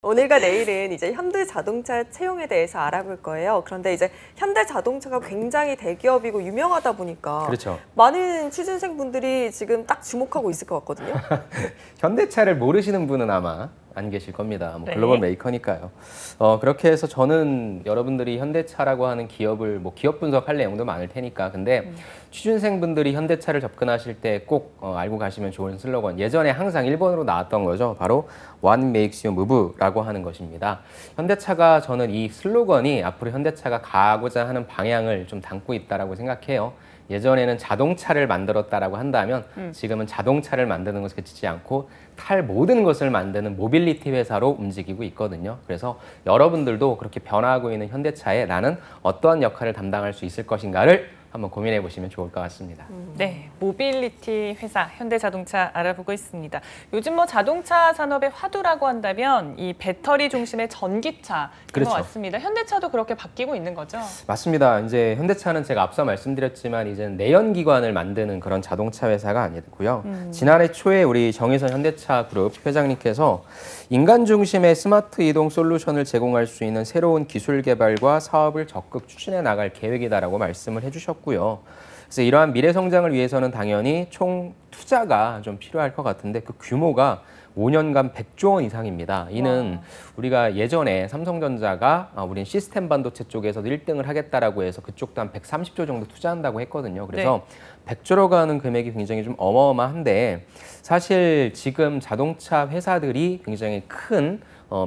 오늘과 내일은 이제 현대자동차 채용에 대해서 알아볼 거예요. 그런데 이제 현대자동차가 굉장히 대기업이고 유명하다 보니까 그렇죠. 많은 취준생분들이 지금 딱 주목하고 있을 것 같거든요. 현대차를 모르시는 분은 아마 안 계실 겁니다. 뭐 네. 글로벌 메이커니까요. 그렇게 해서 저는 여러분들이 현대차라고 하는 기업을 기업 분석할 내용도 많을 테니까. 근데 취준생분들이 현대차를 접근하실 때 꼭 알고 가시면 좋은 슬로건. 예전에 항상 일본어로 나왔던 거죠. 바로 What makes you move라고 하는 것입니다. 현대차가 저는 이 슬로건이 앞으로 현대차가 가고자 하는 방향을 좀 담고 있다라고 생각해요. 예전에는 자동차를 만들었다라고 한다면 지금은 자동차를 만드는 것에 그치지 않고 탈 모든 것을 만드는 모빌리티 회사로 움직이고 있거든요. 그래서 여러분들도 그렇게 변화하고 있는 현대차에 나는 어떠한 역할을 담당할 수 있을 것인가를 한번 고민해 보시면 좋을 것 같습니다. 네, 모빌리티 회사 현대자동차 알아보고 있습니다. 요즘 자동차 산업의 화두라고 한다면 이 배터리 중심의 전기차인 그렇죠. 것 같습니다. 현대차도 그렇게 바뀌고 있는 거죠? 맞습니다. 이제 현대차는 제가 앞서 말씀드렸지만 이제 내연기관을 만드는 그런 자동차 회사가 아니고요. 지난해 초에 우리 정의선 현대차 그룹 회장님께서 인간 중심의 스마트 이동 솔루션을 제공할 수 있는 새로운 기술 개발과 사업을 적극 추진해 나갈 계획이다라고 말씀을 해주셨고요. 그래서 이러한 미래 성장을 위해서는 당연히 총 투자가 좀 필요할 것 같은데 그 규모가 5년간 100조 원 이상입니다. 이는 우리가 예전에 삼성전자가 우린 시스템 반도체 쪽에서도 1등을 하겠다라고 해서 그쪽도 한 130조 정도 투자한다고 했거든요. 그래서 100조로 가는 금액이 굉장히 좀 어마어마한데 사실 지금 자동차 회사들이 굉장히 큰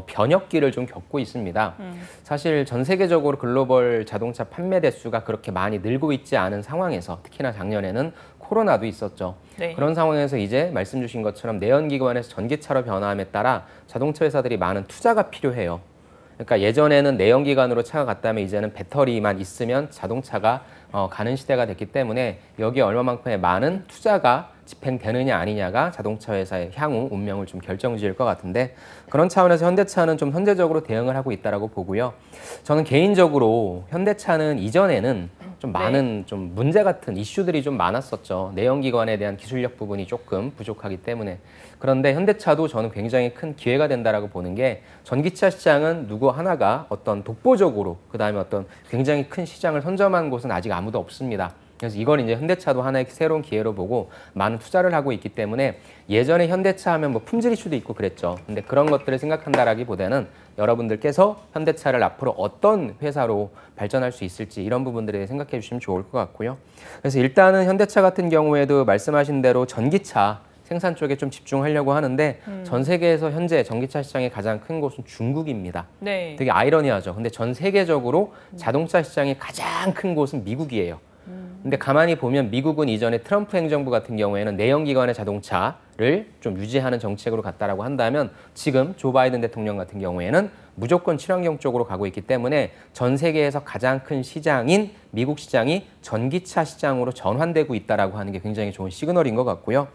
변혁기를 좀 겪고 있습니다. 사실 전 세계적으로 글로벌 자동차 판매 대수가 그렇게 많이 늘고 있지 않은 상황에서 특히나 작년에는 코로나도 있었죠. 네. 그런 상황에서 이제 말씀 주신 것처럼 내연기관에서 전기차로 변화함에 따라 자동차 회사들이 많은 투자가 필요해요. 그러니까 예전에는 내연기관으로 차가 갔다면 이제는 배터리만 있으면 자동차가 가는 시대가 됐기 때문에 여기에 얼마만큼의 많은 투자가 집행되느냐 아니냐가 자동차 회사의 향후 운명을 좀 결정지을 것 같은데 그런 차원에서 현대차는 좀 선제적으로 대응을 하고 있다라고 보고요. 저는 개인적으로 현대차는 이전에는 좀 많은 좀 문제 같은 이슈들이 좀 많았었죠. 내연기관에 대한 기술력 부분이 조금 부족하기 때문에. 그런데 현대차도 저는 굉장히 큰 기회가 된다라고 보는 게 전기차 시장은 누구 하나가 어떤 독보적으로 그다음에 어떤 굉장히 큰 시장을 선점한 곳은 아직 아무도 없습니다. 그래서 이걸 이제 현대차도 하나의 새로운 기회로 보고 많은 투자를 하고 있기 때문에 예전에 현대차 하면 품질 이슈도 있고 그랬죠. 근데 그런 것들을 생각한다라기보다는 여러분들께서 현대차를 앞으로 어떤 회사로 발전할 수 있을지 이런 부분들에 생각해 주시면 좋을 것 같고요. 그래서 일단은 현대차 같은 경우에도 말씀하신 대로 전기차 생산 쪽에 좀 집중하려고 하는데 전 세계에서 현재 전기차 시장의 가장 큰 곳은 중국입니다. 네. 되게 아이러니하죠. 근데 전 세계적으로 자동차 시장이 가장 큰 곳은 미국이에요. 근데 가만히 보면 미국은 이전에 트럼프 행정부 같은 경우에는 내연기관의 자동차를 좀 유지하는 정책으로 갔다라고 한다면 지금 조 바이든 대통령 같은 경우에는 무조건 친환경 쪽으로 가고 있기 때문에 전 세계에서 가장 큰 시장인 미국 시장이 전기차 시장으로 전환되고 있다라고 하는 게 굉장히 좋은 시그널인 것 같고요.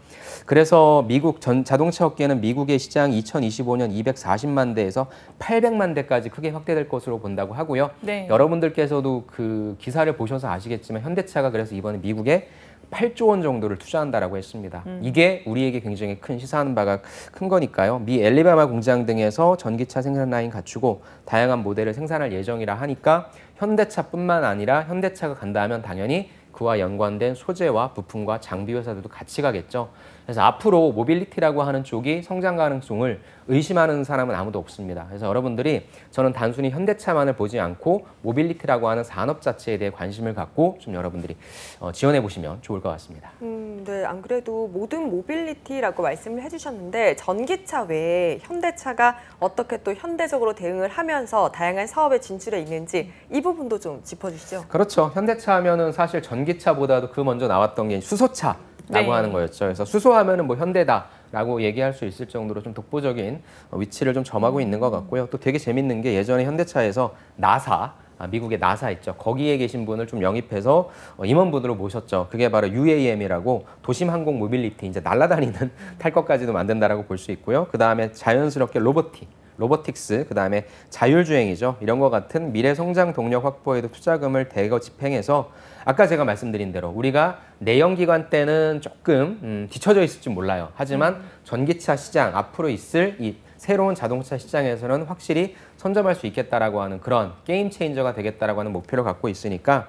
그래서 미국 자동차 업계는 미국의 시장 2025년 240만 대에서 800만 대까지 크게 확대될 것으로 본다고 하고요. 네. 여러분들께서도 그 기사를 보셔서 아시겠지만 현대차가 그래서 이번에 미국에 8조 원 정도를 투자한다라고 했습니다. 이게 우리에게 굉장히 큰 시사하는 바가 큰 거니까요. 미 엘리바마 공장 등에서 전기차 생산 라인 갖추고 다양한 모델을 생산할 예정이라 하니까 현대차뿐만 아니라 현대차가 간다 하면 당연히 그와 연관된 소재와 부품과 장비 회사들도 같이 가겠죠. 그래서 앞으로 모빌리티라고 하는 쪽이 성장 가능성을 의심하는 사람은 아무도 없습니다. 그래서 여러분들이 저는 단순히 현대차만을 보지 않고 모빌리티라고 하는 산업 자체에 대해 관심을 갖고 좀 여러분들이 지원해 보시면 좋을 것 같습니다. 네, 안 그래도 모든 모빌리티라고 말씀을 해주셨는데 전기차 외에 현대차가 어떻게 또 현대적으로 대응을 하면서 다양한 사업에 진출해 있는지 이 부분도 좀 짚어주시죠. 그렇죠. 현대차 하면은 사실 전기차보다도 그 먼저 나왔던 게 수소차라고 네. 하는 거였죠. 그래서 수소하면은 현대다라고 얘기할 수 있을 정도로 좀 독보적인 위치를 좀 점하고 있는 것 같고요. 또 되게 재밌는 게 예전에 현대차에서 미국의 나사 있죠. 거기에 계신 분을 좀 영입해서 임원분으로 모셨죠. 그게 바로 UAM이라고 도심 항공 모빌리티, 이제 날아다니는 탈 것까지도 만든다라고 볼 수 있고요. 그 다음에 자연스럽게 로보틱스, 그 다음에 자율주행이죠. 이런 것 같은 미래 성장 동력 확보에도 투자금을 대거 집행해서 아까 제가 말씀드린 대로 우리가 내연기관 때는 조금 뒤처져 있을지 몰라요. 하지만 전기차 시장 앞으로 있을 이 새로운 자동차 시장에서는 확실히 선점할 수 있겠다라고 하는 그런 게임 체인저가 되겠다라고 하는 목표를 갖고 있으니까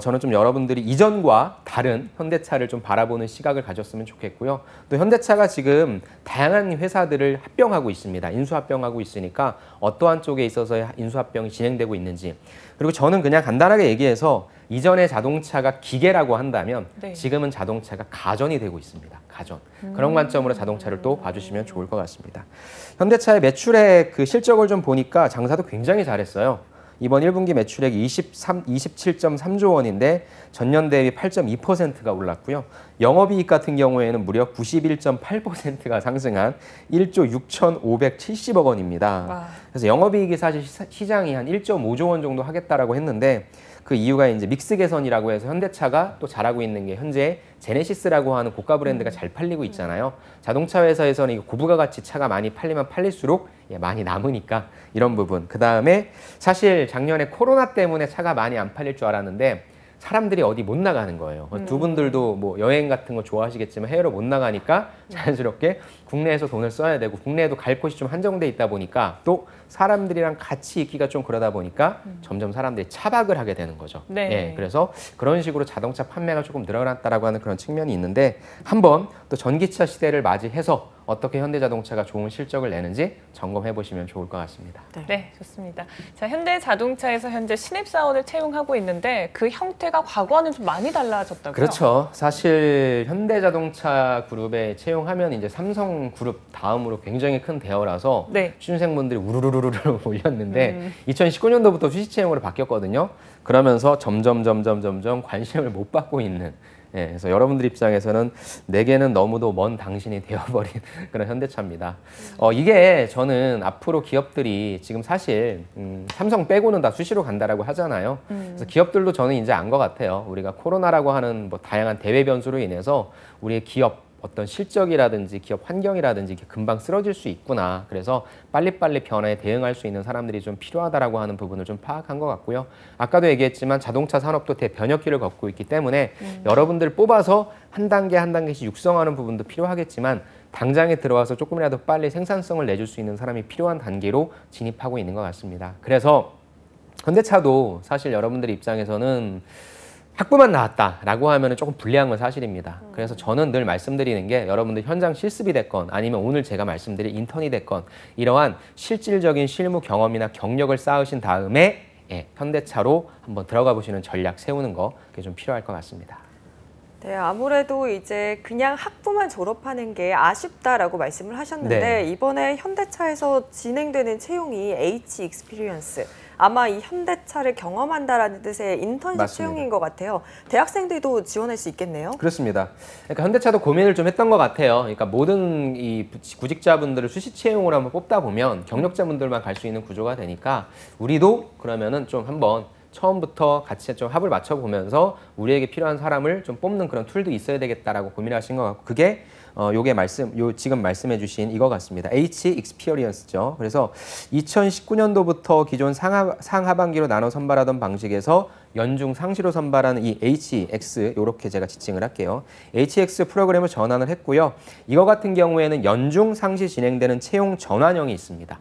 저는 좀 여러분들이 이전과 다른 현대차를 좀 바라보는 시각을 가졌으면 좋겠고요. 또 현대차가 지금 다양한 회사들을 합병하고 있습니다. 인수합병하고 있으니까 어떠한 쪽에 있어서 인수합병이 진행되고 있는지. 그리고 저는 그냥 간단하게 얘기해서 이전에 자동차가 기계라고 한다면 네. 지금은 자동차가 가전이 되고 있습니다. 가전. 그런 관점으로 자동차를 또 봐주시면 좋을 것 같습니다. 현대차의 매출의 그 실적을 좀 보니까 장사도 굉장히 잘했어요. 이번 1분기 매출액이 27.3조 원인데 전년 대비 8.2%가 올랐고요. 영업이익 같은 경우에는 무려 91.8%가 상승한 1조 6,570억 원입니다. 와. 그래서 영업이익이 사실 시장이 한 1.5조 원 정도 하겠다라고 했는데 그 이유가 이제 믹스 개선이라고 해서 현대차가 또 잘하고 있는 게 현재 제네시스라고 하는 고가 브랜드가 잘 팔리고 있잖아요. 자동차 회사에서는 이거 고부가 가치 차가 많이 팔리면 팔릴수록 많이 남으니까 이런 부분. 그 다음에 사실 작년에 코로나 때문에 차가 많이 안 팔릴 줄 알았는데 사람들이 어디 못 나가는 거예요. 두 분들도 뭐 여행 같은 거 좋아하시겠지만 해외로 못 나가니까 자연스럽게 국내에서 돈을 써야 되고 국내에도 갈 곳이 좀 한정돼 있다 보니까 또 사람들이랑 같이 있기가 좀 그러다 보니까 점점 사람들이 차박을 하게 되는 거죠. 네. 예, 그래서 그런 식으로 자동차 판매가 조금 늘어났다라고 하는 그런 측면이 있는데 한번 또 전기차 시대를 맞이해서 어떻게 현대자동차가 좋은 실적을 내는지 점검해 보시면 좋을 것 같습니다. 네, 좋습니다. 자, 현대자동차에서 현재 신입사원을 채용하고 있는데 그 형태가 과거와는 좀 많이 달라졌다고요? 그렇죠. 사실 현대자동차 그룹에 채용하면 이제 삼성그룹 다음으로 굉장히 큰 대어라서 네. 취준생분들이 우르르르르 몰렸는데 2019년도부터 수시 채용으로 바뀌었거든요. 그러면서 점점 관심을 못 받고 있는. 예, 그래서 여러분들 입장에서는 내게는 너무도 먼 당신이 되어버린 그런 현대차입니다. 이게 저는 앞으로 기업들이 지금 사실 삼성 빼고는 다 수시로 간다라고 하잖아요. 그래서 기업들도 저는 이제 안 것 같아요. 우리가 코로나라고 하는 뭐 다양한 대외 변수로 인해서 우리의 기업 어떤 실적이라든지 기업 환경이라든지 이렇게 금방 쓰러질 수 있구나. 그래서 빨리빨리 변화에 대응할 수 있는 사람들이 좀 필요하다라고 하는 부분을 좀 파악한 것 같고요. 아까도 얘기했지만 자동차 산업도 대변혁기를 걷고 있기 때문에 여러분들 뽑아서 한 단계 한 단계씩 육성하는 부분도 필요하겠지만 당장에 들어와서 조금이라도 빨리 생산성을 내줄 수 있는 사람이 필요한 단계로 진입하고 있는 것 같습니다. 그래서 현대차도 사실 여러분들 입장에서는 학부만 나왔다라고 하면 조금 불리한 건 사실입니다. 그래서 저는 늘 말씀드리는 게 여러분들 현장 실습이 됐건 아니면 오늘 제가 말씀드릴 인턴이 됐건 이러한 실질적인 실무 경험이나 경력을 쌓으신 다음에 현대차로 한번 들어가 보시는 전략 세우는 거 그게 좀 필요할 것 같습니다. 네, 아무래도 이제 그냥 학부만 졸업하는 게 아쉽다라고 말씀을 하셨는데 네. 이번에 현대차에서 진행되는 채용이 H 익스피리언스. 아마 이 현대차를 경험한다라는 뜻의 인턴십 맞습니다. 채용인 것 같아요. 대학생들도 지원할 수 있겠네요. 그렇습니다. 그러니까 현대차도 고민을 좀 했던 것 같아요. 그러니까 모든 이 구직자분들을 수시 채용으로 한번 뽑다 보면 경력자분들만 갈 수 있는 구조가 되니까 우리도 그러면은 좀 한번 처음부터 같이 좀 합을 맞춰보면서 우리에게 필요한 사람을 좀 뽑는 그런 툴도 있어야 되겠다라고 고민하신 것 같고 그게 지금 말씀해주신 이거 같습니다. H 익스피리언스죠. 그래서 2019년도부터 기존 상하반기로 나눠 선발하던 방식에서 연중 상시로 선발하는 이 HX 이렇게 제가 지칭을 할게요. HX 프로그램을 전환을 했고요. 이거 같은 경우에는 연중 상시 진행되는 채용 전환형이 있습니다.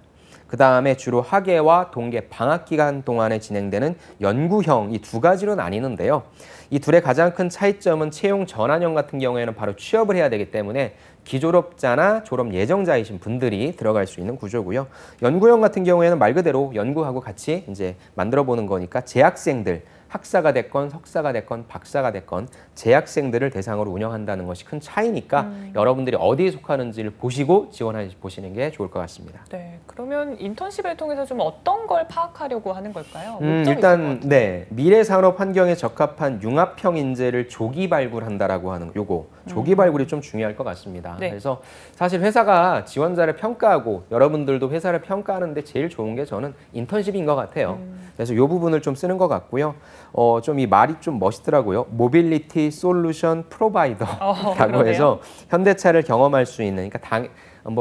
그 다음에 주로 학예와 동계 방학 기간 동안에 진행되는 연구형 이 두 가지로 나뉘는데요. 이 둘의 가장 큰 차이점은 채용 전환형 같은 경우에는 바로 취업을 해야 되기 때문에 기졸업자나 졸업 예정자이신 분들이 들어갈 수 있는 구조고요. 연구형 같은 경우에는 말 그대로 연구하고 같이 이제 만들어 보는 거니까 재학생들 학사가 됐건 석사가 됐건 박사가 됐건 재학생들을 대상으로 운영한다는 것이 큰 차이니까 여러분들이 어디에 속하는지를 보시고 보시는 게 좋을 것 같습니다. 네, 그러면 인턴십을 통해서 좀 어떤 걸 파악하려고 하는 걸까요? 목적이 있을 것 일단 같아요. 미래 산업 환경에 적합한 융합형 인재를 조기 발굴한다라고 하는 요거 조기 발굴이 좀 중요할 것 같습니다. 네. 그래서 사실 회사가 지원자를 평가하고 여러분들도 회사를 평가하는데 제일 좋은 게 저는 인턴십인 것 같아요. 그래서 요 부분을 좀 쓰는 것 같고요. 좀 이 말이 좀 멋있더라고요. 모빌리티 솔루션 프로바이더라고 그러네요. 해서 현대차를 경험할 수 있는 그러니까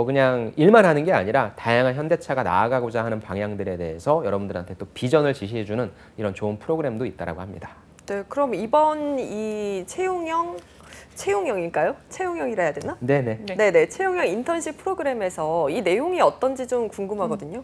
그냥 일만 하는 게 아니라 다양한 현대차가 나아가고자 하는 방향들에 대해서 여러분들한테 또 비전을 지시해주는 이런 좋은 프로그램도 있다라고 합니다. 네, 그럼 이번 이 채용형 채용형인가요? 채용형이라 해야 되나? 네네. 네. 네네, 채용형 인턴십 프로그램에서 이 내용이 어떤지 좀 궁금하거든요.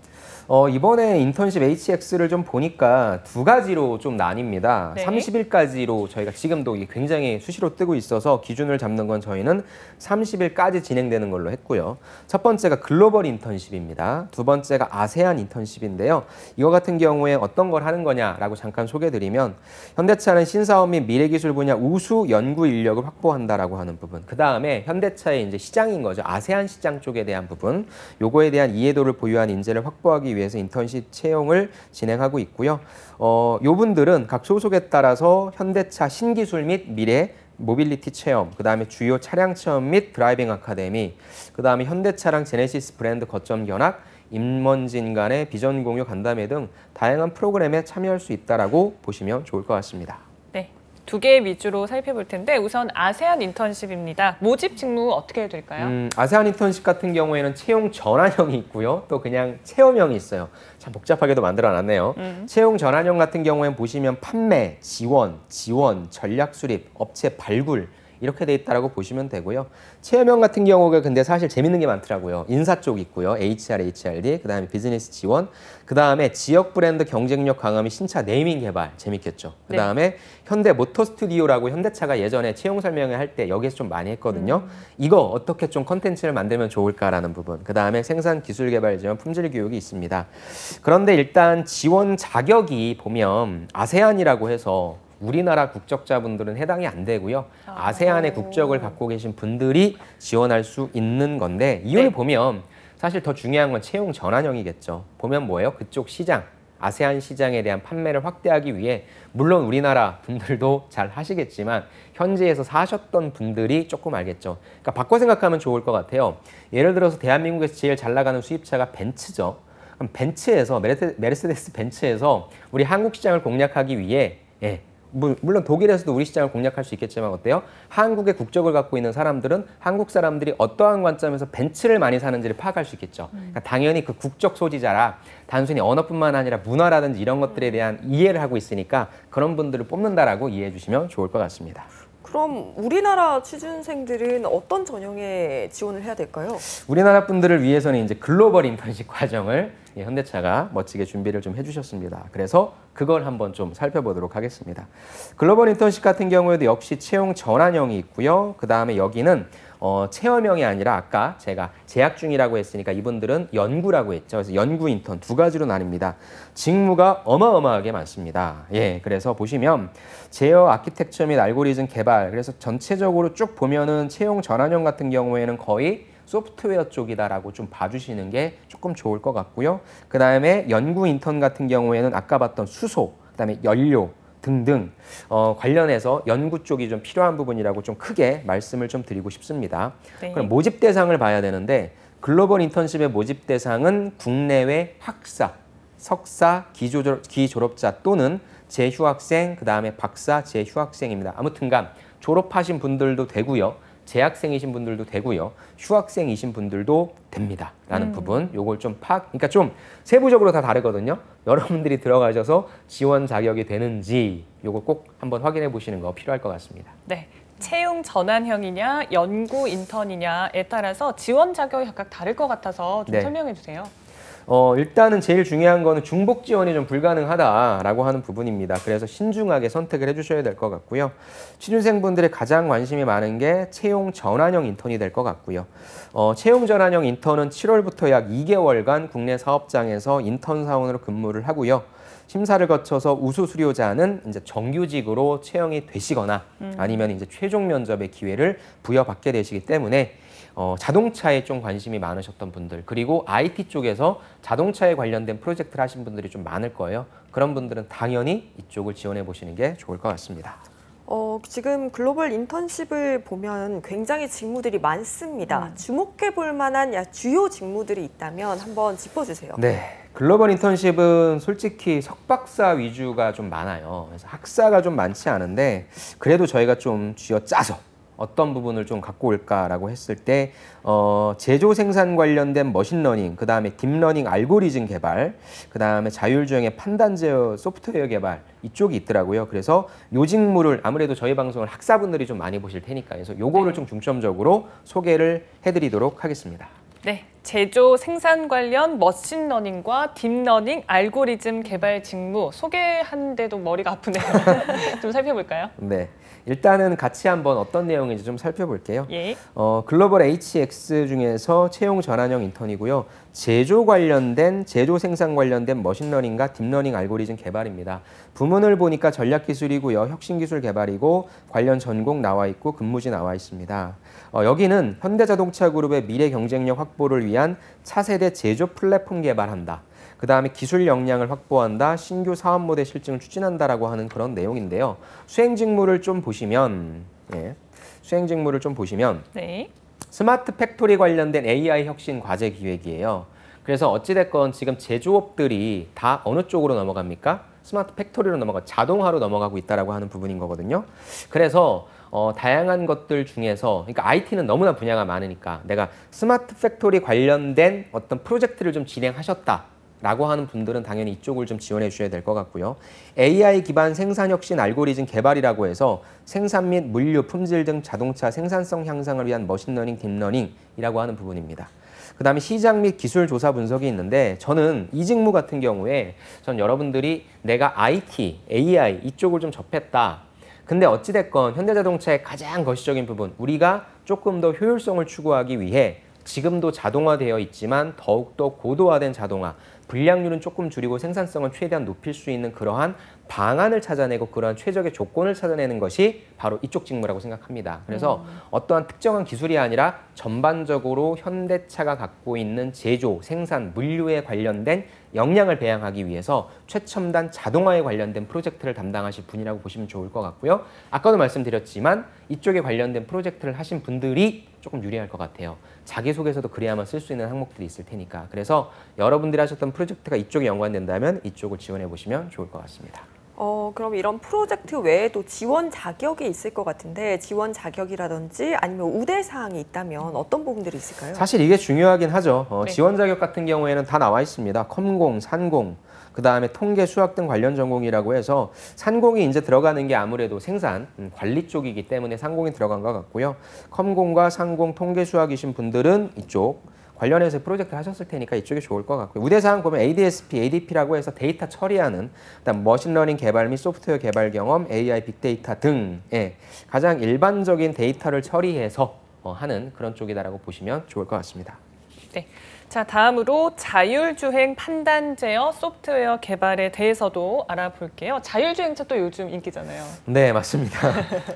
이번에 인턴십 HX를 좀 보니까 두 가지로 좀 나뉩니다. 네. 30일까지로 저희가 지금도 이게 굉장히 수시로 뜨고 있어서 기준을 잡는 건 저희는 30일까지 진행되는 걸로 했고요. 첫 번째가 글로벌 인턴십입니다. 두 번째가 아세안 인턴십인데요. 이거 같은 경우에 어떤 걸 하는 거냐라고 잠깐 소개드리면 현대차는 신사업 및 미래기술 분야 우수 연구 인력을 확보한다라고 하는 부분. 그 다음에 현대차의 이제 시장인 거죠. 아세안 시장 쪽에 대한 부분. 요거에 대한 이해도를 보유한 인재를 확보하기 위해서 인턴십 채용을 진행하고 있고요. 요 분들은 각 소속에 따라서 현대차 신기술 및 미래 모빌리티 체험, 그 다음에 주요 차량 체험 및 드라이빙 아카데미, 그 다음에 현대차랑 제네시스 브랜드 거점 견학, 임원진 간의 비전 공유 간담회 등 다양한 프로그램에 참여할 수 있다라고 보시면 좋을 것 같습니다. 네. 두 개 위주로 살펴볼 텐데 우선 아세안 인턴십입니다. 모집 직무 어떻게 해야 될까요? 아세안 인턴십 같은 경우에는 채용 전환형이 있고요. 또 그냥 체험형이 있어요. 참 복잡하게도 만들어놨네요. 채용 전환형 같은 경우에는 보시면 판매, 지원, 전략 수립, 업체 발굴 이렇게 돼 있다라고 보시면 되고요. 체험형 같은 경우가 근데 사실 재밌는 게 많더라고요. 인사 쪽 있고요. HR, HRD, 그 다음에 비즈니스 지원, 그 다음에 지역 브랜드 경쟁력 강화 및 신차 네이밍 개발 재밌겠죠. 그 다음에 현대 모터 스튜디오라고 현대차가 예전에 채용 설명회 할 때 여기에서 좀 많이 했거든요. 이거 어떻게 좀 컨텐츠를 만들면 좋을까라는 부분. 그 다음에 생산 기술 개발 지원 품질 교육이 있습니다. 그런데 일단 지원 자격이 보면 아세안이라고 해서 우리나라 국적자분들은 해당이 안 되고요. 아세안의 국적을 갖고 계신 분들이 지원할 수 있는 건데 이걸 보면 사실 더 중요한 건 채용 전환형이겠죠. 보면 뭐예요? 그쪽 시장, 아세안 시장에 대한 판매를 확대하기 위해 물론 우리나라 분들도 잘 하시겠지만 현지에서 사셨던 분들이 조금 알겠죠. 그러니까 바꿔 생각하면 좋을 것 같아요. 예를 들어서 대한민국에서 제일 잘 나가는 수입차가 벤츠죠. 그럼 벤츠에서 메르세데스 벤츠에서 우리 한국 시장을 공략하기 위해 물론 독일에서도 우리 시장을 공략할 수 있겠지만 어때요? 한국의 국적을 갖고 있는 사람들은 한국 사람들이 어떠한 관점에서 벤츠를 많이 사는지를 파악할 수 있겠죠. 그러니까 당연히 그 국적 소지자라 단순히 언어뿐만 아니라 문화라든지 이런 것들에 대한 이해를 하고 있으니까 그런 분들을 뽑는다라고 이해해 주시면 좋을 것 같습니다. 그럼 우리나라 취준생들은 어떤 전형에 지원을 해야 될까요? 우리나라 분들을 위해서는 이제 글로벌 인턴십 과정을 현대차가 멋지게 준비를 좀 해주셨습니다. 그래서 그걸 한번 좀 살펴보도록 하겠습니다. 글로벌 인턴십 같은 경우에도 역시 채용 전환형이 있고요. 그 다음에 여기는 체험형이 아니라 아까 제가 재학 중이라고 했으니까 이분들은 연구라고 했죠. 그래서 연구 인턴 두 가지로 나뉩니다. 직무가 어마어마하게 많습니다. 그래서 보시면 제어 아키텍처 및 알고리즘 개발, 그래서 전체적으로 쭉 보면은 채용 전환형 같은 경우에는 거의 소프트웨어 쪽이다라고 좀 봐주시는 게 조금 좋을 것 같고요. 그 다음에 연구 인턴 같은 경우에는 아까 봤던 수소, 그 다음에 연료 등등 관련해서 연구 쪽이 좀 필요한 부분이라고 좀 크게 말씀을 좀 드리고 싶습니다. 네. 그럼 모집 대상을 봐야 되는데 글로벌 인턴십의 모집 대상은 국내외 학사, 석사, 기졸업자 또는 재휴학생, 그 다음에 박사, 재휴학생입니다. 아무튼간 졸업하신 분들도 되고요. 재학생이신 분들도 되고요. 휴학생이신 분들도 됩니다. 라는 부분, 요걸 좀 그러니까 좀 세부적으로 다 다르거든요. 여러분들이 들어가셔서 지원 자격이 되는지 요걸 꼭 한번 확인해 보시는 거 필요할 것 같습니다. 네. 채용 전환형이냐 연구 인턴이냐에 따라서 지원 자격이 각각 다를 것 같아서 좀 설명해 주세요. 일단은 제일 중요한 거는 중복 지원이 좀 불가능하다라고 하는 부분입니다. 그래서 신중하게 선택을 해주셔야 될 것 같고요. 취준생분들의 가장 관심이 많은 게 채용 전환형 인턴이 될 것 같고요. 채용 전환형 인턴은 7월부터 약 2개월간 국내 사업장에서 인턴 사원으로 근무를 하고요. 심사를 거쳐서 우수 수료자는 이제 정규직으로 채용이 되시거나 아니면 이제 최종 면접의 기회를 부여받게 되시기 때문에 자동차에 좀 관심이 많으셨던 분들, 그리고 IT 쪽에서 자동차에 관련된 프로젝트를 하신 분들이 좀 많을 거예요. 그런 분들은 당연히 이쪽을 지원해 보시는 게 좋을 것 같습니다. 지금 글로벌 인턴십을 보면 굉장히 직무들이 많습니다. 주목해 볼 만한 주요 직무들이 있다면 한번 짚어주세요. 네, 글로벌 인턴십은 솔직히 석박사 위주가 좀 많아요. 그래서 학사가 좀 많지 않은데 그래도 저희가 좀 쥐어짜서 어떤 부분을 좀 갖고 올까라고 했을 때 제조 생산 관련된 머신러닝, 그다음에 딥러닝 알고리즘 개발, 그다음에 자율주행의 판단 제어 소프트웨어 개발 이쪽이 있더라고요. 그래서 요 직무를 아무래도 저희 방송을 학사분들이 좀 많이 보실 테니까 그래서 요거를 좀 중점적으로 소개를 해드리도록 하겠습니다. 네, 제조 생산 관련 머신러닝과 딥러닝 알고리즘 개발 직무 소개하는데도 머리가 아프네요. 좀 살펴볼까요? 네. 일단은 같이 한번 어떤 내용인지 좀 살펴볼게요. 예. 글로벌 HX 중에서 채용 전환형 인턴이고요. 제조 생산 관련된 머신러닝과 딥러닝 알고리즘 개발입니다. 부문을 보니까 전략기술이고요. 혁신기술 개발이고 관련 전공 나와 있고 근무지 나와 있습니다. 여기는 현대자동차 그룹의 미래 경쟁력 확보를 위한 차세대 제조 플랫폼 개발한다. 그 다음에 기술 역량을 확보한다, 신규 사업 모델 실증을 추진한다라고 하는 그런 내용인데요. 수행 직무를 좀 보시면, 네. 스마트 팩토리 관련된 AI 혁신 과제 기획이에요. 그래서 어찌됐건 지금 제조업들이 다 어느 쪽으로 넘어갑니까? 스마트 팩토리로 자동화로 넘어가고 있다라고 하는 부분인 거거든요. 그래서 다양한 것들 중에서, 그러니까 IT는 너무나 분야가 많으니까 내가 스마트 팩토리 관련된 어떤 프로젝트를 좀 진행하셨다. 라고 하는 분들은 당연히 이쪽을 좀 지원해 주셔야 될 것 같고요. AI 기반 생산 혁신 알고리즘 개발이라고 해서 생산 및 물류, 품질 등 자동차 생산성 향상을 위한 머신러닝, 딥러닝이라고 하는 부분입니다. 그 다음에 시장 및 기술 조사 분석이 있는데 저는 이 직무 같은 경우에 전 여러분들이 내가 IT, AI 이쪽을 좀 접했다. 근데 어찌됐건 현대자동차의 가장 거시적인 부분, 우리가 조금 더 효율성을 추구하기 위해 지금도 자동화되어 있지만 더욱더 고도화된 자동화, 불량률은 조금 줄이고 생산성은 최대한 높일 수 있는 그러한 방안을 찾아내고 그러한 최적의 조건을 찾아내는 것이 바로 이쪽 직무라고 생각합니다. 그래서 어떠한 특정한 기술이 아니라 전반적으로 현대차가 갖고 있는 제조, 생산, 물류에 관련된 역량을 배양하기 위해서 최첨단 자동화에 관련된 프로젝트를 담당하실 분이라고 보시면 좋을 것 같고요. 아까도 말씀드렸지만 이쪽에 관련된 프로젝트를 하신 분들이 조금 유리할 것 같아요. 자기소개서도 그래야만 쓸 수 있는 항목들이 있을 테니까. 그래서 여러분들이 하셨던 프로젝트가 이쪽에 연관된다면 이쪽을 지원해 보시면 좋을 것 같습니다. 그럼 이런 프로젝트 외에도 지원 자격이 있을 것 같은데 지원 자격이라든지 아니면 우대사항이 있다면 어떤 부분들이 있을까요? 사실 이게 중요하긴 하죠. 네. 지원 자격 같은 경우에는 다 나와 있습니다. 컴공, 산공, 그 다음에 통계, 수학 등 관련 전공이라고 해서 산공이 이제 들어가는 게 아무래도 생산, 관리 쪽이기 때문에 산공이 들어간 것 같고요. 컴공과 산공, 통계, 수학이신 분들은 이쪽 관련해서 프로젝트 하셨을 테니까 이쪽이 좋을 것 같고요. 우대사항 보면 ADSP, ADP라고 해서 데이터 처리하는 그다음 머신러닝 개발 및 소프트웨어 개발 경험, AI, 빅데이터 등의 가장 일반적인 데이터를 처리해서 하는 그런 쪽이다라고 보시면 좋을 것 같습니다. 네. 자, 다음으로 자율주행 판단 제어 소프트웨어 개발에 대해서도 알아볼게요. 자율주행차 또 요즘 인기잖아요. 네, 맞습니다.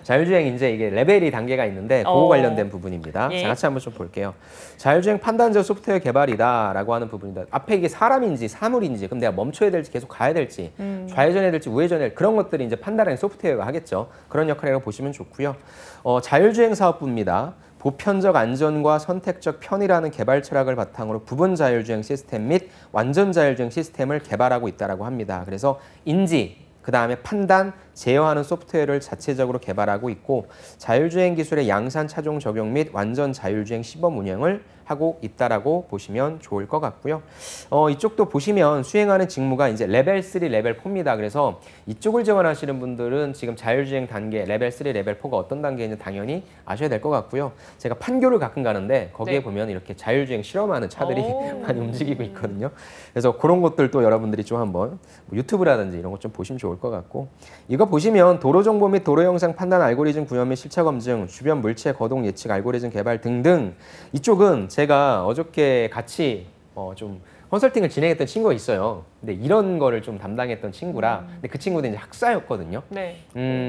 자율주행 이제 이게 레벨이 단계가 있는데 그거 관련된 부분입니다. 예. 자, 같이 한번 좀 볼게요. 자율주행 판단 제어 소프트웨어 개발이다라고 하는 부분입니다. 앞에 이게 사람인지 사물인지 그럼 내가 멈춰야 될지 계속 가야 될지 좌회전해야 될지 우회전해야 될지 그런 것들이 이제 판단하는 소프트웨어가 하겠죠. 그런 역할이라고 보시면 좋고요. 자율주행 사업부입니다. 보편적 안전과 선택적 편의라는 개발 철학을 바탕으로 부분 자율주행 시스템 및 완전 자율주행 시스템을 개발하고 있다고 합니다. 그래서 인지, 그 다음에 판단, 제어하는 소프트웨어를 자체적으로 개발하고 있고 자율주행 기술의 양산 차종 적용 및 완전 자율주행 시범 운영을 하고 있다라고 보시면 좋을 것 같고요. 이쪽도 보시면 수행하는 직무가 이제 레벨 3, 레벨 4입니다. 그래서 이쪽을 지원하시는 분들은 지금 자율주행 단계 레벨 3, 레벨 4가 어떤 단계인지 당연히 아셔야 될 것 같고요. 제가 판교를 가끔 가는데 거기에 네. 보면 이렇게 자율주행 실험하는 차들이 많이 움직이고 있거든요. 그래서 그런 것들도 여러분들이 좀 한번 유튜브라든지 이런 것 좀 보시면 좋을 것 같고 이거 보시면 도로 정보 및 도로 영상 판단 알고리즘 구현 및 실차 검증, 주변 물체 거동 예측 알고리즘 개발 등등 이쪽은 제가 어저께 같이 좀 컨설팅을 진행했던 친구가 있어요. 근데 이런 거를 좀 담당했던 친구라 근데 그 친구도 이제 학사였거든요. 네.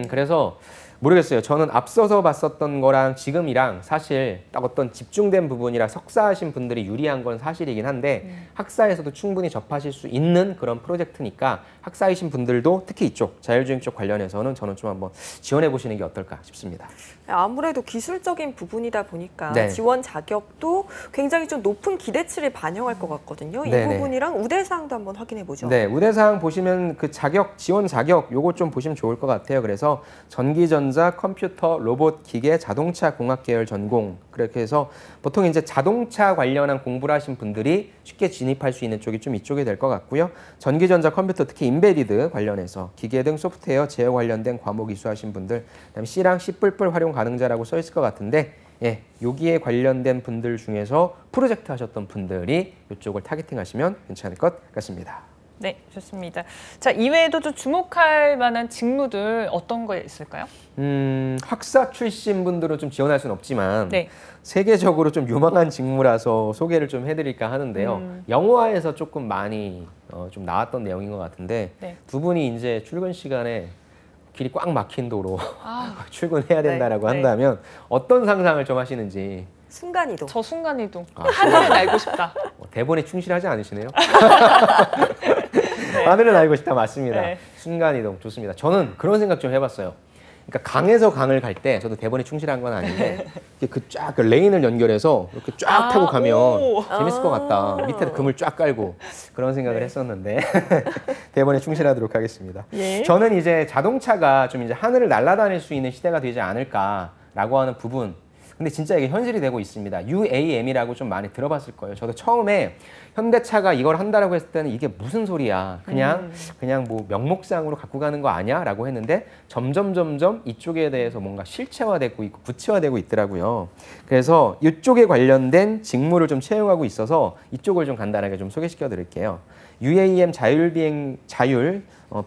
그래서 모르겠어요. 저는 앞서서 봤었던 거랑 지금이랑 사실 딱 어떤 집중된 부분이라 석사하신 분들이 유리한 건 사실이긴 한데 학사에서도 충분히 접하실 수 있는 그런 프로젝트니까 학사이신 분들도 특히 이쪽 자율주행 쪽 관련해서는 저는 좀 한번 지원해 보시는 게 어떨까 싶습니다. 아무래도 기술적인 부분이다 보니까 네. 지원 자격도 굉장히 좀 높은 기대치를 반영할 것 같거든요. 이 이 네네. 부분이랑 우대사항도 한번 확인해 보죠. 네, 우대사항 보시면 그 자격, 지원 자격 요거 좀 보시면 좋을 것 같아요. 그래서 전기전자, 컴퓨터, 로봇, 기계, 자동차 공학 계열 전공 그렇게 해서 보통 이제 자동차 관련한 공부를 하신 분들이 쉽게 진입할 수 있는 쪽이 좀 이쪽이 될 것 같고요. 전기전자, 컴퓨터, 특히 인베디드 관련해서 기계 등 소프트웨어 제어 관련된 과목 이수하신 분들, 그다음에 C랑 C++ 활용 가능자라고 써 있을 것 같은데 예, 여기에 관련된 분들 중에서 프로젝트 하셨던 분들이 이쪽을 타겟팅하시면 괜찮을 것 같습니다. 네, 좋습니다. 자, 이외에도 좀 주목할 만한 직무들 어떤 거 있을까요? 학사 출신 분들은 좀 지원할 수는 없지만 네. 세계적으로 좀 유망한 직무라서 소개를 좀 해드릴까 하는데요. 영화에서 조금 많이 좀 나왔던 내용인 것 같은데 네. 두 분이 이제 출근 시간에 길이 꽉 막힌 도로 출근해야 된다라고 네. 한다면 어떤 상상을 좀 하시는지 순간이동. 저 순간이동. 아, 하늘은 알고 싶다. 대본에 충실하지 않으시네요. 하늘은 알고 싶다 맞습니다. 네. 순간이동 좋습니다. 저는 그런 생각 좀 해봤어요. 그러니까 강에서 강을 갈 때 저도 대본에 충실한 건 아닌데 그 쫙 그 레인을 연결해서 이렇게 쫙 타고 가면 오. 재밌을 것 같다. 밑에다 그물 쫙 깔고 그런 생각을 했었는데 대본에 충실하도록 하겠습니다. 예. 저는 이제 자동차가 좀 이제 하늘을 날아다닐 수 있는 시대가 되지 않을까라고 하는 부분. 근데 진짜 이게 현실이 되고 있습니다. UAM이라고 좀 많이 들어봤을 거예요. 저도 처음에 현대차가 이걸 한다라고 했을 때는 이게 무슨 소리야. 그냥 뭐 명목상으로 갖고 가는 거 아니야? 라고 했는데 점점 이쪽에 대해서 뭔가 실체화되고 있고 구체화되고 있더라고요. 그래서 이쪽에 관련된 직무를 좀 채용하고 있어서 이쪽을 좀 간단하게 좀 소개시켜 드릴게요. UAM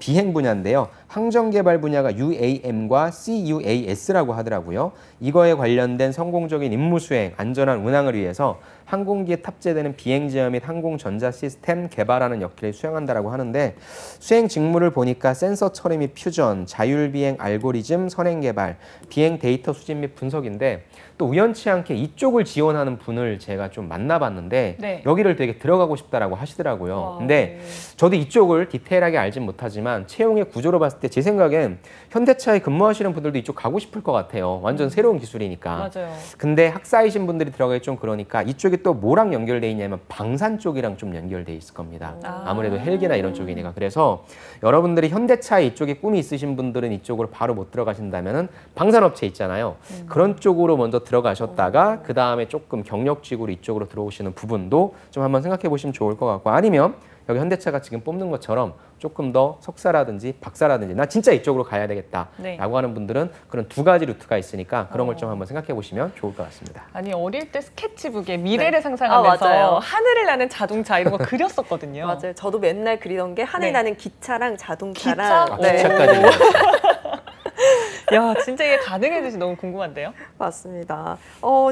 비행 분야인데요. 항전개발 분야가 UAM과 CUAS라고 하더라고요. 이거에 관련된 성공적인 임무 수행, 안전한 운항을 위해서 항공기에 탑재되는 비행제어 및 항공전자 시스템 개발하는 역할을 수행한다라고 하는데 수행 직무를 보니까 센서 처리 및 퓨전, 자율비행 알고리즘 선행 개발, 비행 데이터 수집 및 분석인데 또 우연치 않게 이쪽을 지원하는 분을 제가 좀 만나봤는데 네. 여기를 되게 들어가고 싶다라고 하시더라고요. 와, 근데 네. 저도 이쪽을 디테일하게 알진 못하지만 채용의 구조로 봤을 때 제 생각엔 현대차에 근무하시는 분들도 이쪽 가고 싶을 것 같아요. 완전 새로운 기술이니까. 맞아요. 근데 학사이신 분들이 들어가기 좀 그러니까 이쪽이 또 뭐랑 연결돼 있냐면 방산 쪽이랑 좀 연결돼 있을 겁니다. 아무래도 헬기나 이런 쪽이니까. 그래서 여러분들이 현대차에 이쪽에 꿈이 있으신 분들은 이쪽으로 바로 못 들어가신다면은 방산업체 있잖아요. 그런 쪽으로 먼저 들어가셨다가 그 다음에 조금 경력직으로 이쪽으로 들어오시는 부분도 좀 한번 생각해 보시면 좋을 것 같고 아니면 여기 현대차가 지금 뽑는 것처럼 조금 더 석사라든지 박사라든지 나 진짜 이쪽으로 가야 되겠다라고 네. 하는 분들은 그런 두 가지 루트가 있으니까 그런 걸 좀 한번 생각해 보시면 좋을 것 같습니다. 아니 어릴 때 스케치북에 미래를 네. 상상하면서 맞아요. 하늘을 나는 자동차 이런 거 그렸었거든요. 맞아요. 저도 맨날 그리던 게 하늘 네. 나는 기차랑 자동차랑. 기차? 네. 기차까지. 야, 진짜 이게 가능해질지 너무 궁금한데요. 맞습니다.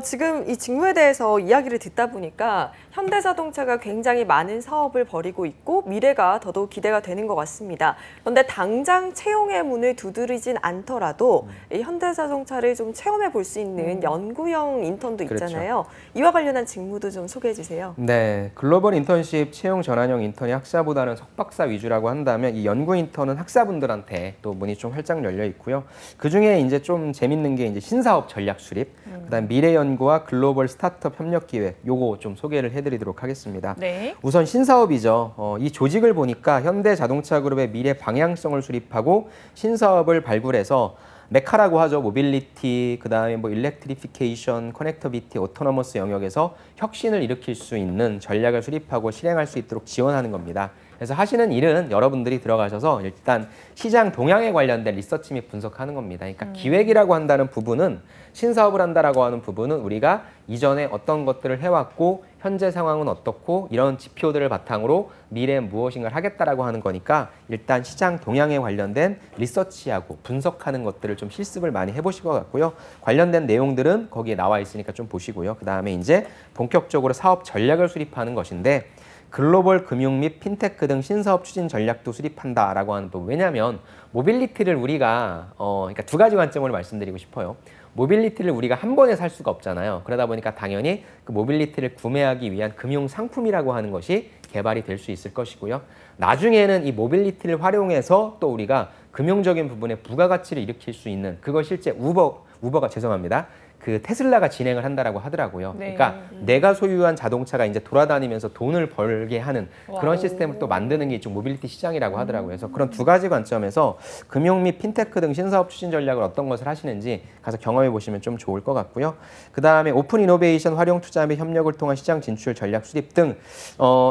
지금 이 직무에 대해서 이야기를 듣다 보니까 현대자동차가 굉장히 많은 사업을 벌이고 있고 미래가 더더욱 기대가 되는 것 같습니다. 그런데 당장 채용의 문을 두드리진 않더라도 이 현대자동차를 좀 체험해 볼 수 있는 연구형 인턴도 그렇죠. 있잖아요. 이와 관련한 직무도 좀 소개해 주세요. 네, 글로벌 인턴십 채용 전환형 인턴이 학사보다는 석박사 위주라고 한다면 이 연구 인턴은 학사분들한테 또 문이 좀 활짝 열려 있고요. 그 중에 이제 좀 재밌는 게 이제 신사업 전략 수립, 그다음 미래 연구와 글로벌 스타트업 협력 기획 요거 좀 소개를 해드리도록 하겠습니다. 네. 우선 신사업이죠. 이 조직을 보니까 현대자동차그룹의 미래 방향성을 수립하고 신사업을 발굴해서 메카라고 하죠. 모빌리티, 그다음에 뭐 일렉트리피케이션, 커넥터비티, 오토노머스 영역에서 혁신을 일으킬 수 있는 전략을 수립하고 실행할 수 있도록 지원하는 겁니다. 그래서 하시는 일은 여러분들이 들어가셔서 일단 시장 동향에 관련된 리서치 및 분석하는 겁니다. 그러니까 기획이라고 한다는 부분은 신사업을 한다라고 하는 부분은 우리가 이전에 어떤 것들을 해왔고 현재 상황은 어떻고 이런 지표들을 바탕으로 미래엔 무엇인가를 하겠다라고 하는 거니까 일단 시장 동향에 관련된 리서치하고 분석하는 것들을 좀 실습을 많이 해보실 것 같고요. 관련된 내용들은 거기에 나와 있으니까 좀 보시고요. 그 다음에 이제 본격적으로 사업 전략을 수립하는 것인데 글로벌 금융 및 핀테크 등 신사업 추진 전략도 수립한다라고 하는 부분. 왜냐하면 모빌리티를 우리가 그러니까 두 가지 관점으로 말씀드리고 싶어요. 모빌리티를 우리가 한 번에 살 수가 없잖아요. 그러다 보니까 당연히 그 모빌리티를 구매하기 위한 금융 상품이라고 하는 것이 개발이 될 수 있을 것이고요. 나중에는 이 모빌리티를 활용해서 또 우리가 금융적인 부분에 부가가치를 일으킬 수 있는 그걸 실제 우버가 죄송합니다. 그 테슬라가 진행을 한다라고 하더라고요. 네. 그러니까 내가 소유한 자동차가 이제 돌아다니면서 돈을 벌게 하는 그런 와우. 시스템을 또 만드는 게 이쪽 모빌리티 시장이라고 하더라고요. 그래서 그런 두 가지 관점에서 금융 및 핀테크 등 신사업 추진 전략을 어떤 것을 하시는지 가서 경험해 보시면 좀 좋을 것 같고요. 그 다음에 오픈 이노베이션 활용 투자 및 협력을 통한 시장 진출 전략 수립 등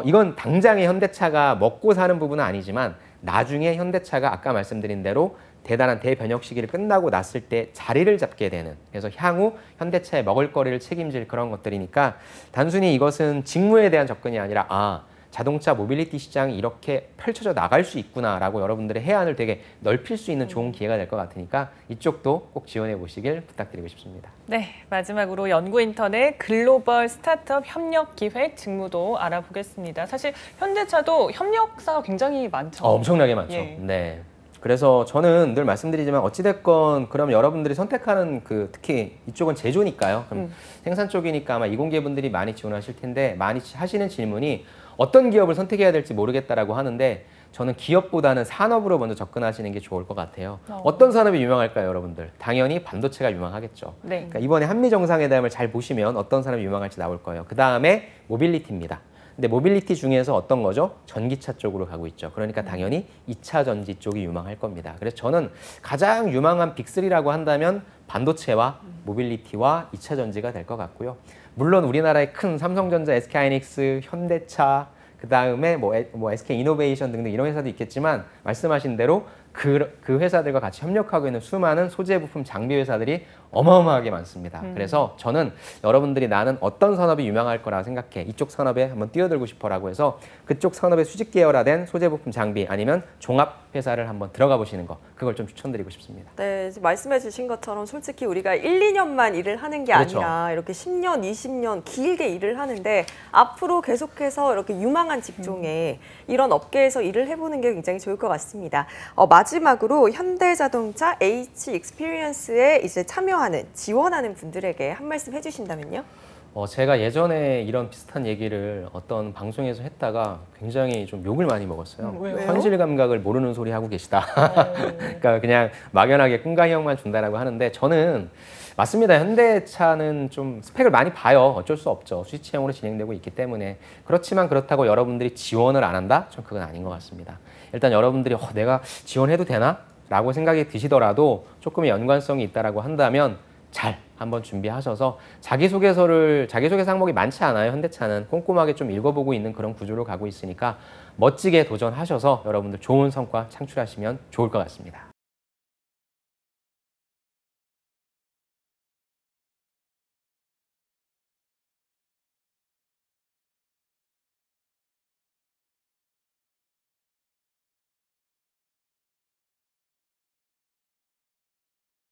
이건 당장의 현대차가 먹고 사는 부분은 아니지만 나중에 현대차가 아까 말씀드린 대로 대단한 대변혁 시기를 끝나고 났을 때 자리를 잡게 되는, 그래서 향후 현대차의 먹을거리를 책임질 그런 것들이니까 단순히 이것은 직무에 대한 접근이 아니라 자동차 모빌리티 시장이 이렇게 펼쳐져 나갈 수 있구나라고 여러분들의 해안을 되게 넓힐 수 있는 좋은 기회가 될 것 같으니까 이쪽도 꼭 지원해 보시길 부탁드리고 싶습니다. 네, 마지막으로 연구인턴의 글로벌 스타트업 협력 기획 직무도 알아보겠습니다. 사실 현대차도 협력사가 굉장히 많죠. 엄청나게 많죠. 예. 네. 그래서 저는 늘 말씀드리지만 어찌됐건 그럼 여러분들이 선택하는 특히 이쪽은 제조니까요. 그럼 생산 쪽이니까 아마 이공계분들이 많이 지원하실 텐데 많이 하시는 질문이 어떤 기업을 선택해야 될지 모르겠다라고 하는데 저는 기업보다는 산업으로 먼저 접근하시는 게 좋을 것 같아요. 어떤 산업이 유명할까요, 여러분들? 당연히 반도체가 유명하겠죠. 네. 그러니까 이번에 한미 정상회담을 잘 보시면 어떤 산업이 유명할지 나올 거예요. 그 다음에 모빌리티입니다. 근데 모빌리티 중에서 어떤 거죠? 전기차 쪽으로 가고 있죠. 그러니까 당연히 2차 전지 쪽이 유망할 겁니다. 그래서 저는 가장 유망한 빅3라고 한다면 반도체와 모빌리티와 2차 전지가 될 것 같고요. 물론 우리나라의 큰 삼성전자, SK하이닉스, 현대차, 그 다음에 뭐 SK이노베이션 등등 이런 회사도 있겠지만 말씀하신 대로 그 회사들과 같이 협력하고 있는 수많은 소재 부품 장비 회사들이 어마어마하게 많습니다. 그래서 저는 여러분들이 나는 어떤 산업이 유명할 거라 생각해. 이쪽 산업에 한번 뛰어들고 싶어라고 해서 그쪽 산업의 수직 계열화된 소재 부품 장비 아니면 종합 회사를 한번 들어가 보시는 거. 그걸 좀 추천드리고 싶습니다. 네, 말씀해 주신 것처럼 솔직히 우리가 1, 2년만 일을 하는 게 그렇죠. 아니라 이렇게 10년, 20년 길게 일을 하는데 앞으로 계속해서 이렇게 유망한 직종에 이런 업계에서 일을 해보는 게 굉장히 좋을 것 같습니다. 마지막으로 현대자동차 H 익스피리언스에 이제 참여하는, 지원하는 분들에게 한 말씀 해주신다면요? 제가 예전에 이런 비슷한 얘기를 어떤 방송에서 했다가 굉장히 좀 욕을 많이 먹었어요. 왜요? 현실 감각을 모르는 소리 하고 계시다. 그러니까 그냥 막연하게 꿈가형만 준다라고 하는데 저는 맞습니다. 현대차는 좀 스펙을 많이 봐요. 어쩔 수 없죠. 수시채용으로 진행되고 있기 때문에. 그렇지만 그렇다고 여러분들이 지원을 안 한다? 전 그건 아닌 것 같습니다. 일단 여러분들이 내가 지원해도 되나? 라고 생각이 드시더라도 조금의 연관성이 있다라고 한다면 잘 한번 준비하셔서 자기소개 항목이 많지 않아요. 현대차는 꼼꼼하게 좀 읽어보고 있는 그런 구조로 가고 있으니까 멋지게 도전하셔서 여러분들 좋은 성과 창출하시면 좋을 것 같습니다.